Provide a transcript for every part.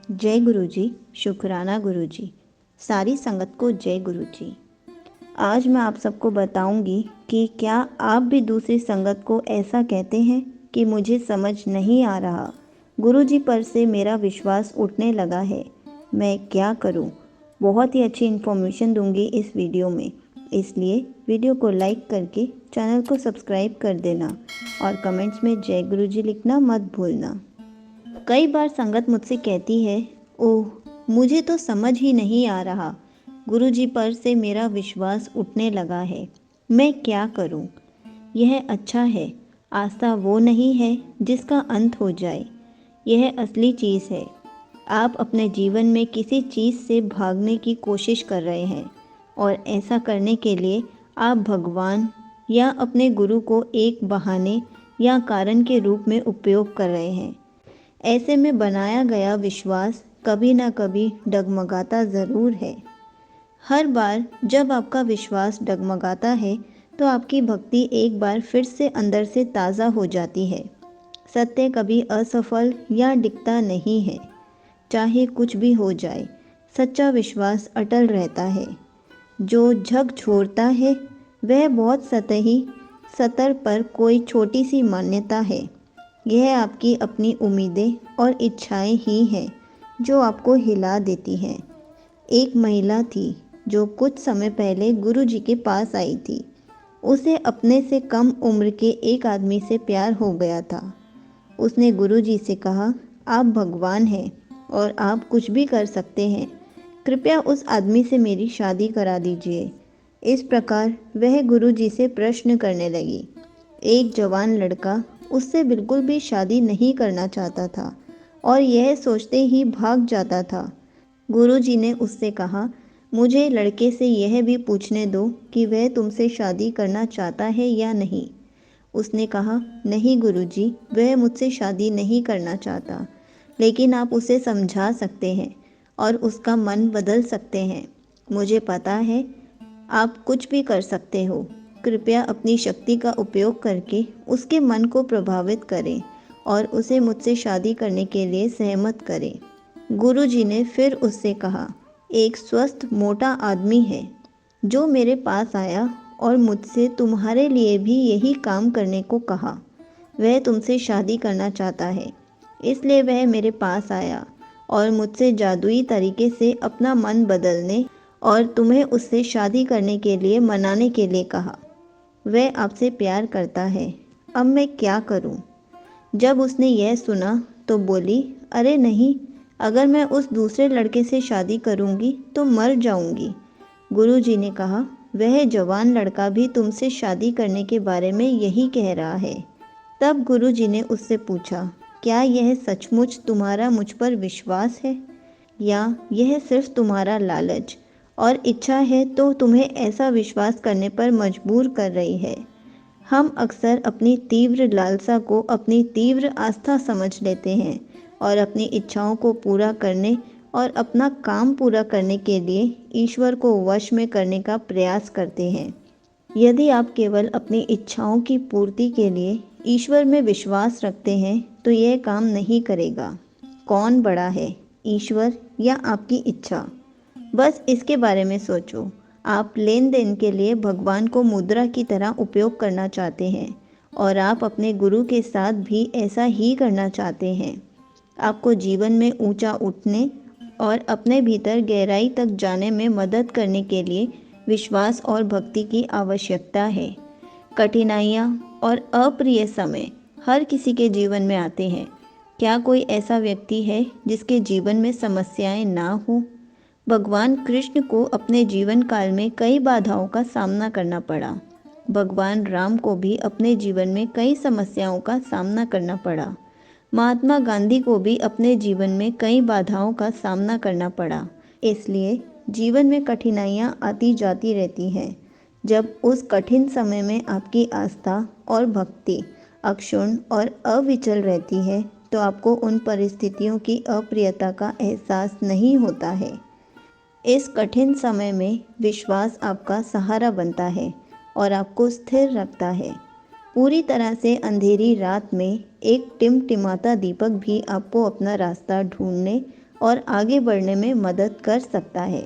जय गुरु जी। शुक्राना गुरु जी। सारी संगत को जय गुरु जी। आज मैं आप सबको बताऊंगी कि क्या आप भी दूसरी संगत को ऐसा कहते हैं कि मुझे समझ नहीं आ रहा, गुरु जी पर से मेरा विश्वास उठने लगा है, मैं क्या करूं। बहुत ही अच्छी इन्फॉर्मेशन दूंगी इस वीडियो में, इसलिए वीडियो को लाइक करके चैनल को सब्सक्राइब कर देना और कमेंट्स में जय गुरु जी लिखना मत भूलना। कई बार संगत मुझसे कहती है, ओह मुझे तो समझ ही नहीं आ रहा, गुरु जी पर से मेरा विश्वास उठने लगा है, मैं क्या करूं। यह अच्छा है। आस्था वो नहीं है जिसका अंत हो जाए, यह असली चीज़ है। आप अपने जीवन में किसी चीज़ से भागने की कोशिश कर रहे हैं और ऐसा करने के लिए आप भगवान या अपने गुरु को एक बहाने या कारण के रूप में उपयोग कर रहे हैं। ऐसे में बनाया गया विश्वास कभी ना कभी डगमगाता ज़रूर है। हर बार जब आपका विश्वास डगमगाता है तो आपकी भक्ति एक बार फिर से अंदर से ताज़ा हो जाती है। सत्य कभी असफल या डिगता नहीं है। चाहे कुछ भी हो जाए, सच्चा विश्वास अटल रहता है। जो झक छोड़ता है वह बहुत सतही सतर पर कोई छोटी सी मान्यता है। यह आपकी अपनी उम्मीदें और इच्छाएं ही हैं जो आपको हिला देती हैं। एक महिला थी जो कुछ समय पहले गुरु जी के पास आई थी। उसे अपने से कम उम्र के एक आदमी से प्यार हो गया था। उसने गुरु जी से कहा, आप भगवान हैं और आप कुछ भी कर सकते हैं, कृपया उस आदमी से मेरी शादी करा दीजिए। इस प्रकार वह गुरु जी से प्रश्न करने लगी। एक जवान लड़का उससे बिल्कुल भी शादी नहीं करना चाहता था और यह सोचते ही भाग जाता था। गुरुजी ने उससे कहा, मुझे लड़के से यह भी पूछने दो कि वह तुमसे शादी करना चाहता है या नहीं। उसने कहा, नहीं गुरुजी, वह मुझसे शादी नहीं करना चाहता, लेकिन आप उसे समझा सकते हैं और उसका मन बदल सकते हैं। मुझे पता है आप कुछ भी कर सकते हो। कृपया अपनी शक्ति का उपयोग करके उसके मन को प्रभावित करें और उसे मुझसे शादी करने के लिए सहमत करें। गुरुजी ने फिर उससे कहा, एक स्वस्थ मोटा आदमी है जो मेरे पास आया और मुझसे तुम्हारे लिए भी यही काम करने को कहा। वह तुमसे शादी करना चाहता है, इसलिए वह मेरे पास आया और मुझसे जादुई तरीके से अपना मन बदलने और तुम्हें उससे शादी करने के लिए मनाने के लिए कहा। वह आपसे प्यार करता है, अब मैं क्या करूं? जब उसने यह सुना तो बोली, अरे नहीं, अगर मैं उस दूसरे लड़के से शादी करूंगी तो मर जाऊंगी। गुरुजी ने कहा, वह जवान लड़का भी तुमसे शादी करने के बारे में यही कह रहा है। तब गुरुजी ने उससे पूछा, क्या यह सचमुच तुम्हारा मुझ पर विश्वास है या यह सिर्फ तुम्हारा लालच और इच्छा है तो तुम्हें ऐसा विश्वास करने पर मजबूर कर रही है। हम अक्सर अपनी तीव्र लालसा को अपनी तीव्र आस्था समझ लेते हैं और अपनी इच्छाओं को पूरा करने और अपना काम पूरा करने के लिए ईश्वर को वश में करने का प्रयास करते हैं। यदि आप केवल अपनी इच्छाओं की पूर्ति के लिए ईश्वर में विश्वास रखते हैं तो यह काम नहीं करेगा। कौन बड़ा है, ईश्वर या आपकी इच्छा? बस इसके बारे में सोचो। आप लेन देन के लिए भगवान को मुद्रा की तरह उपयोग करना चाहते हैं और आप अपने गुरु के साथ भी ऐसा ही करना चाहते हैं। आपको जीवन में ऊंचा उठने और अपने भीतर गहराई तक जाने में मदद करने के लिए विश्वास और भक्ति की आवश्यकता है। कठिनाइयाँ और अप्रिय समय हर किसी के जीवन में आते हैं। क्या कोई ऐसा व्यक्ति है जिसके जीवन में समस्याएं ना हो? भगवान कृष्ण को अपने जीवन काल में कई बाधाओं का सामना करना पड़ा। भगवान राम को भी अपने जीवन में कई समस्याओं का सामना करना पड़ा। महात्मा गांधी को भी अपने जीवन में कई बाधाओं का सामना करना पड़ा। इसलिए जीवन में कठिनाइयाँ आती जाती रहती हैं। जब उस कठिन समय में आपकी आस्था और भक्ति अक्षुण्ण और अविचल रहती है तो आपको उन परिस्थितियों की अप्रियता का एहसास नहीं होता है। इस कठिन समय में विश्वास आपका सहारा बनता है और आपको स्थिर रखता है। पूरी तरह से अंधेरी रात में एक टिमटिमाता दीपक भी आपको अपना रास्ता ढूंढने और आगे बढ़ने में मदद कर सकता है।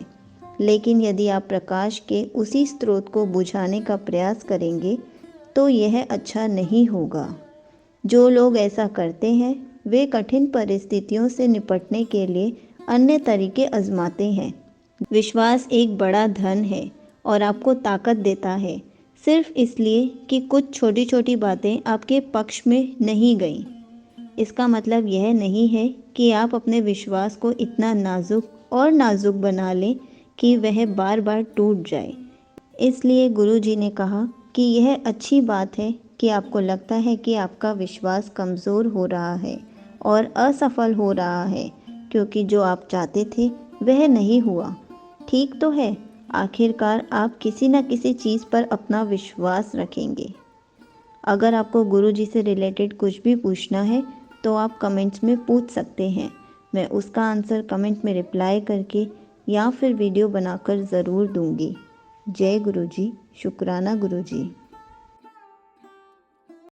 लेकिन यदि आप प्रकाश के उसी स्रोत को बुझाने का प्रयास करेंगे तो यह अच्छा नहीं होगा। जो लोग ऐसा करते हैं वे कठिन परिस्थितियों से निपटने के लिए अन्य तरीके आजमाते हैं। विश्वास एक बड़ा धन है और आपको ताकत देता है, सिर्फ इसलिए कि कुछ छोटी छोटी बातें आपके पक्ष में नहीं गईं। इसका मतलब यह नहीं है कि आप अपने विश्वास को इतना नाजुक और नाजुक बना लें कि वह बार बार टूट जाए। इसलिए गुरुजी ने कहा कि यह अच्छी बात है कि आपको लगता है कि आपका विश्वास कमज़ोर हो रहा है और असफल हो रहा है, क्योंकि जो आप चाहते थे वह नहीं हुआ। ठीक तो है, आखिरकार आप किसी न किसी चीज़ पर अपना विश्वास रखेंगे। अगर आपको गुरुजी से रिलेटेड कुछ भी पूछना है तो आप कमेंट्स में पूछ सकते हैं। मैं उसका आंसर कमेंट में रिप्लाई करके या फिर वीडियो बनाकर ज़रूर दूंगी। जय गुरुजी, शुक्राना गुरुजी।